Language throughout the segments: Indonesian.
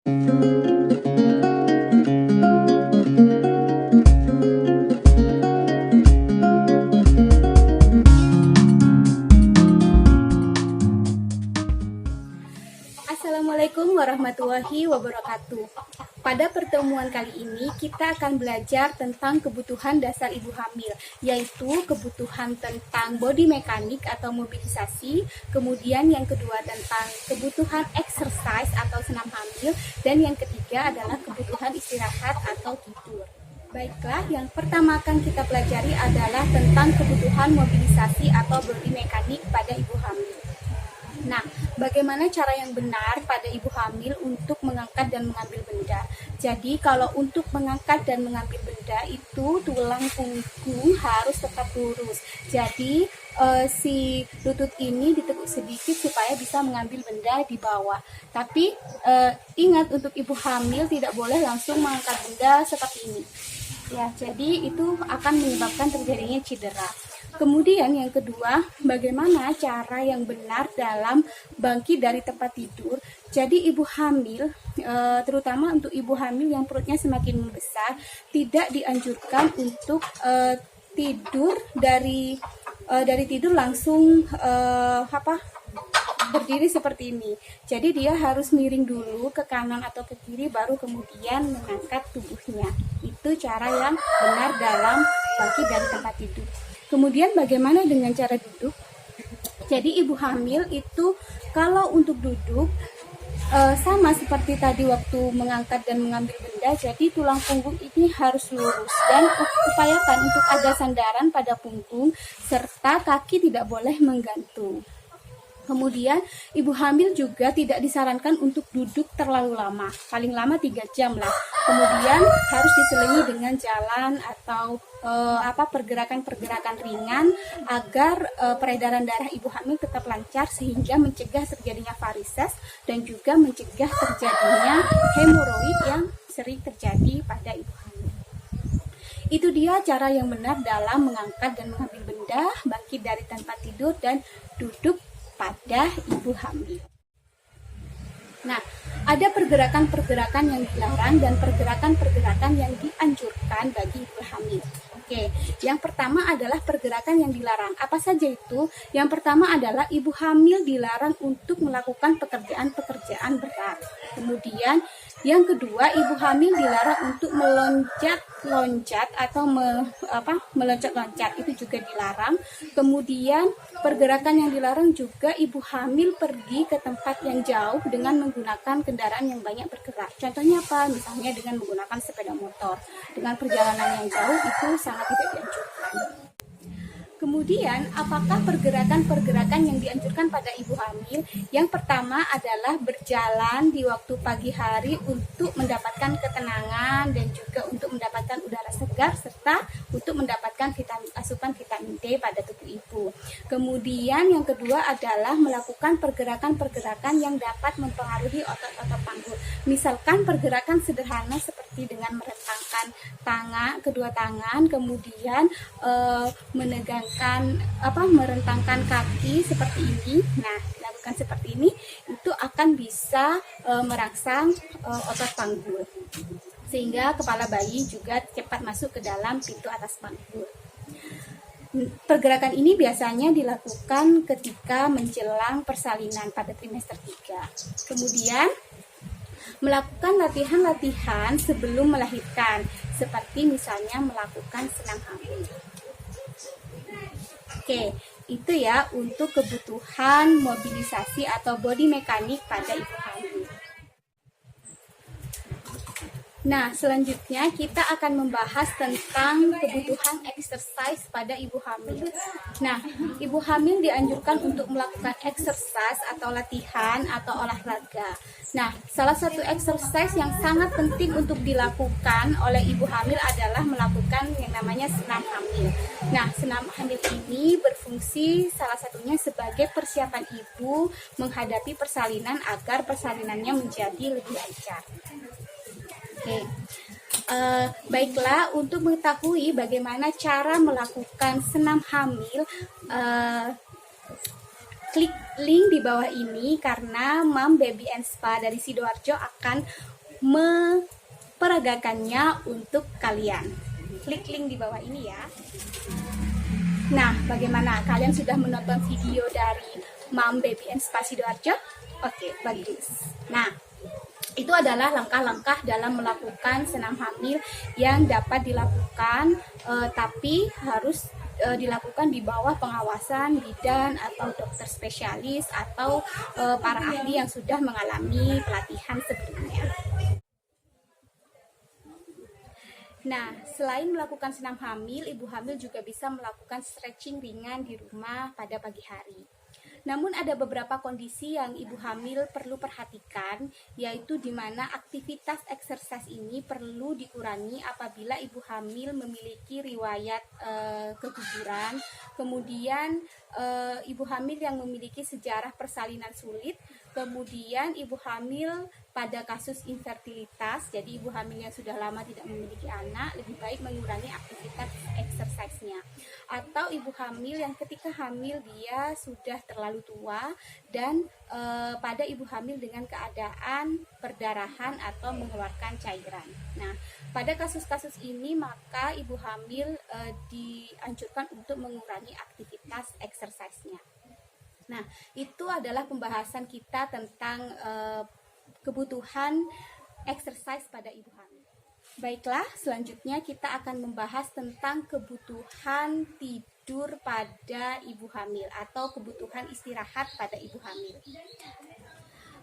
Assalamualaikum warahmatullahi wabarakatuh. Pada pertemuan kali ini kita akan belajar tentang kebutuhan dasar ibu hamil, yaitu kebutuhan tentang body mekanik atau mobilisasi, kemudian yang kedua tentang kebutuhan exercise atau senam hamil, dan yang ketiga adalah kebutuhan istirahat atau tidur. Baiklah, yang pertama akan kita pelajari adalah tentang kebutuhan mobilisasi atau body mekanik pada ibu hamil. Nah, bagaimana cara yang benar pada ibu hamil untuk mengangkat dan mengambil benda? Jadi, kalau untuk mengangkat dan mengambil benda itu tulang punggung harus tetap lurus. Jadi, si lutut ini ditekuk sedikit supaya bisa mengambil benda di bawah. Tapi, ingat untuk ibu hamil tidak boleh langsung mengangkat benda seperti ini. Ya, jadi itu akan menyebabkan terjadinya cedera. Kemudian yang kedua, bagaimana cara yang benar dalam bangkit dari tempat tidur. Jadi ibu hamil, terutama untuk ibu hamil yang perutnya semakin membesar, tidak dianjurkan untuk tidur dari tidur langsung berdiri seperti ini. Jadi dia harus miring dulu ke kanan atau ke kiri, baru kemudian mengangkat tubuhnya. Itu cara yang benar dalam bangkit dari tempat tidur. Kemudian bagaimana dengan cara duduk? Jadi ibu hamil itu kalau untuk duduk sama seperti tadi waktu mengangkat dan mengambil benda, jadi tulang punggung ini harus lurus dan upayakan untuk ada sandaran pada punggung serta kaki tidak boleh menggantung. Kemudian ibu hamil juga tidak disarankan untuk duduk terlalu lama, paling lama 3 jam lah. Kemudian harus diselingi dengan jalan atau pergerakan-pergerakan ringan agar peredaran darah ibu hamil tetap lancar sehingga mencegah terjadinya varises dan juga mencegah terjadinya hemoroid yang sering terjadi pada ibu hamil. Itu dia cara yang benar dalam mengangkat dan mengambil benda, bangkit dari tempat tidur dan duduk pada ibu hamil. Nah, ada pergerakan-pergerakan yang dilarang dan pergerakan-pergerakan yang dianjurkan bagi ibu hamil. Oke, yang pertama adalah pergerakan yang dilarang. Apa saja itu? Yang pertama adalah ibu hamil dilarang untuk melakukan pekerjaan-pekerjaan berat. Kemudian yang kedua, ibu hamil dilarang untuk meloncat-loncat atau meloncat-loncat, itu juga dilarang. Kemudian pergerakan yang dilarang juga ibu hamil pergi ke tempat yang jauh dengan menggunakan kendaraan yang banyak bergerak. Contohnya apa? Misalnya dengan menggunakan sepeda motor. Dengan perjalanan yang jauh itu sangat tidak dianjurkan. Kemudian, apakah pergerakan-pergerakan yang dianjurkan pada ibu hamil? Yang pertama adalah berjalan di waktu pagi hari untuk mendapatkan ketenangan dan juga untuk mendapatkan udara segar serta untuk mendapatkan asupan vitamin D pada tubuh ibu. Kemudian yang kedua adalah melakukan pergerakan-pergerakan yang dapat mempengaruhi otot-otot panggul. Misalkan pergerakan sederhana seperti dengan merentangkan kedua tangan, kemudian merentangkan kaki seperti ini. Nah, lakukan seperti ini itu akan bisa merangsang otot panggul sehingga kepala bayi juga cepat masuk ke dalam pintu atas panggul. Pergerakan ini biasanya dilakukan ketika menjelang persalinan pada trimester 3. Kemudian melakukan latihan-latihan sebelum melahirkan, seperti misalnya melakukan senam hamil. Oke, itu ya untuk kebutuhan mobilisasi atau body mekanik pada ibu hamil. Nah, selanjutnya kita akan membahas tentang kebutuhan exercise pada ibu hamil. Nah, ibu hamil dianjurkan untuk melakukan exercise atau latihan atau olahraga. Nah, salah satu exercise yang sangat penting untuk dilakukan oleh ibu hamil adalah melakukan yang namanya senam hamil. Nah, senam hamil ini berfungsi salah satunya sebagai persiapan ibu menghadapi persalinan agar persalinannya menjadi lebih lancar. Oke. Baiklah, untuk mengetahui bagaimana cara melakukan senam hamil, klik link di bawah ini karena Mom Baby and Spa dari Sidoarjo akan memperagakannya untuk kalian. Klik link di bawah ini ya. Nah, bagaimana? Kalian sudah menonton video dari Mom, Baby, and Spa Sidoarjo? Oke, bagus. Nah, itu adalah langkah-langkah dalam melakukan senam hamil yang dapat dilakukan, tapi harus dilakukan di bawah pengawasan bidan atau dokter spesialis atau para ahli yang sudah mengalami pelatihan sebelumnya. Nah, selain melakukan senam hamil, ibu hamil juga bisa melakukan stretching ringan di rumah pada pagi hari. Namun ada beberapa kondisi yang ibu hamil perlu perhatikan, yaitu di mana aktivitas exercise ini perlu dikurangi apabila ibu hamil memiliki riwayat keguguran, kemudian ibu hamil yang memiliki sejarah persalinan sulit, kemudian ibu hamil pada kasus infertilitas, jadi ibu hamil yang sudah lama tidak memiliki anak, lebih baik mengurangi aktivitas exercise-nya. Atau ibu hamil yang ketika hamil dia sudah terlalu tua dan pada ibu hamil dengan keadaan perdarahan atau mengeluarkan cairan. Nah, pada kasus-kasus ini maka ibu hamil dianjurkan untuk mengurangi aktivitas exercise-nya. Nah, itu adalah pembahasan kita tentang kebutuhan exercise pada ibu hamil. Baiklah, selanjutnya kita akan membahas tentang kebutuhan tidur pada ibu hamil atau kebutuhan istirahat pada ibu hamil.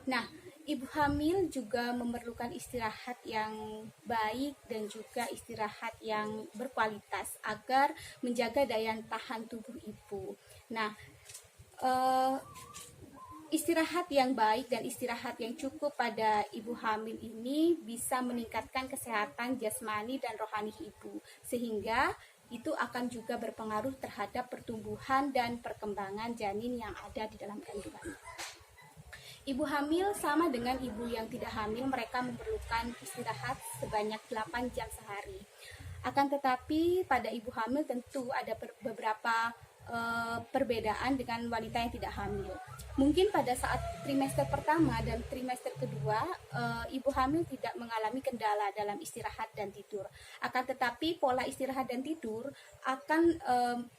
Nah, ibu hamil juga memerlukan istirahat yang baik dan juga istirahat yang berkualitas agar menjaga daya tahan tubuh ibu. Nah, istirahat yang baik dan istirahat yang cukup pada ibu hamil ini bisa meningkatkan kesehatan jasmani dan rohani ibu, sehingga itu akan juga berpengaruh terhadap pertumbuhan dan perkembangan janin yang ada di dalam kandungan. Ibu hamil sama dengan ibu yang tidak hamil, mereka memerlukan istirahat sebanyak 8 jam sehari. Akan tetapi pada ibu hamil tentu ada beberapa perbedaan dengan wanita yang tidak hamil. Mungkin pada saat trimester pertama dan trimester kedua, ibu hamil tidak mengalami kendala dalam istirahat dan tidur. Akan tetapi pola istirahat dan tidur akan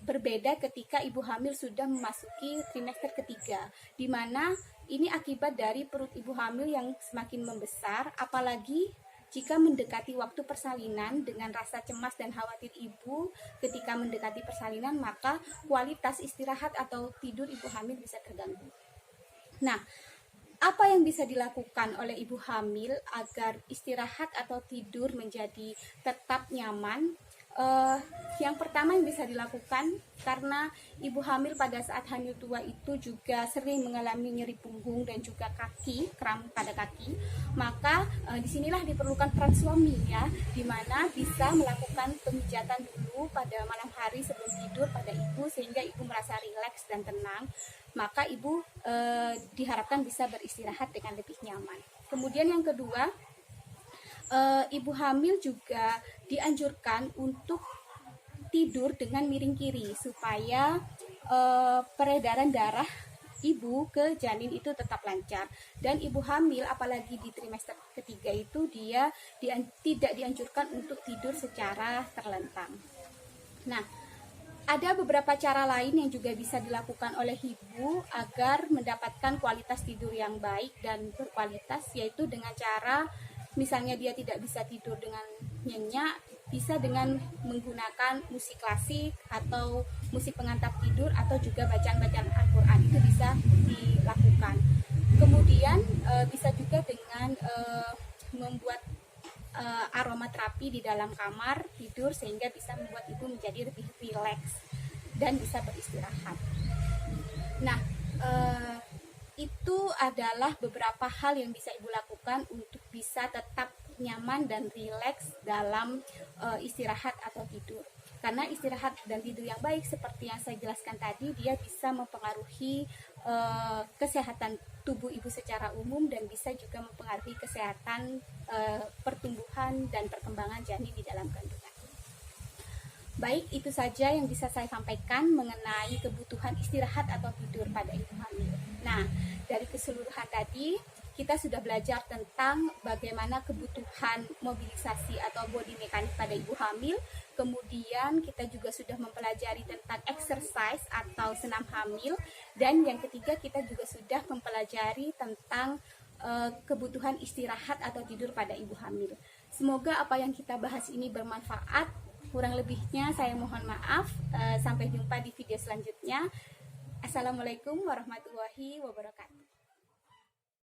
berbeda ketika ibu hamil sudah memasuki trimester ketiga, di mana ini akibat dari perut ibu hamil yang semakin membesar, apalagi jika mendekati waktu persalinan dengan rasa cemas dan khawatir ibu ketika mendekati persalinan, maka kualitas istirahat atau tidur ibu hamil bisa terganggu. Nah, apa yang bisa dilakukan oleh ibu hamil agar istirahat atau tidur menjadi tetap nyaman? Yang pertama yang bisa dilakukan, karena ibu hamil pada saat hamil tua itu juga sering mengalami nyeri punggung dan juga kaki, kram pada kaki, maka disinilah diperlukan peran suami ya, dimana bisa melakukan pemijatan dulu pada malam hari sebelum tidur pada ibu sehingga ibu merasa rileks dan tenang, maka ibu diharapkan bisa beristirahat dengan lebih nyaman. Kemudian yang kedua, ibu hamil juga dianjurkan untuk tidur dengan miring kiri supaya peredaran darah ibu ke janin itu tetap lancar. Dan ibu hamil apalagi di trimester ketiga itu dia tidak dianjurkan untuk tidur secara terlentang. Nah, ada beberapa cara lain yang juga bisa dilakukan oleh ibu agar mendapatkan kualitas tidur yang baik dan berkualitas, yaitu dengan cara misalnya dia tidak bisa tidur dengan nyenyak, bisa dengan menggunakan musik klasik atau musik pengantar tidur atau juga bacaan-bacaan Al-Quran, itu bisa dilakukan. Kemudian bisa juga dengan membuat aromaterapi di dalam kamar tidur sehingga bisa membuat ibu menjadi lebih rileks dan bisa beristirahat. Nah, itu adalah beberapa hal yang bisa ibu lakukan untuk bisa tetap nyaman dan rileks dalam istirahat atau tidur. Karena istirahat dan tidur yang baik seperti yang saya jelaskan tadi, dia bisa mempengaruhi kesehatan tubuh ibu secara umum dan bisa juga mempengaruhi kesehatan pertumbuhan dan perkembangan janin di dalam kandungan. Baik, itu saja yang bisa saya sampaikan mengenai kebutuhan istirahat atau tidur pada ibu hamil. Nah, dari keseluruhan tadi, kita sudah belajar tentang bagaimana kebutuhan mobilisasi atau body mekanik pada ibu hamil. Kemudian kita juga sudah mempelajari tentang exercise atau senam hamil. Dan yang ketiga, kita juga sudah mempelajari tentang kebutuhan istirahat atau tidur pada ibu hamil. Semoga apa yang kita bahas ini bermanfaat. Kurang lebihnya saya mohon maaf. Sampai jumpa di video selanjutnya. Assalamualaikum warahmatullahi wabarakatuh.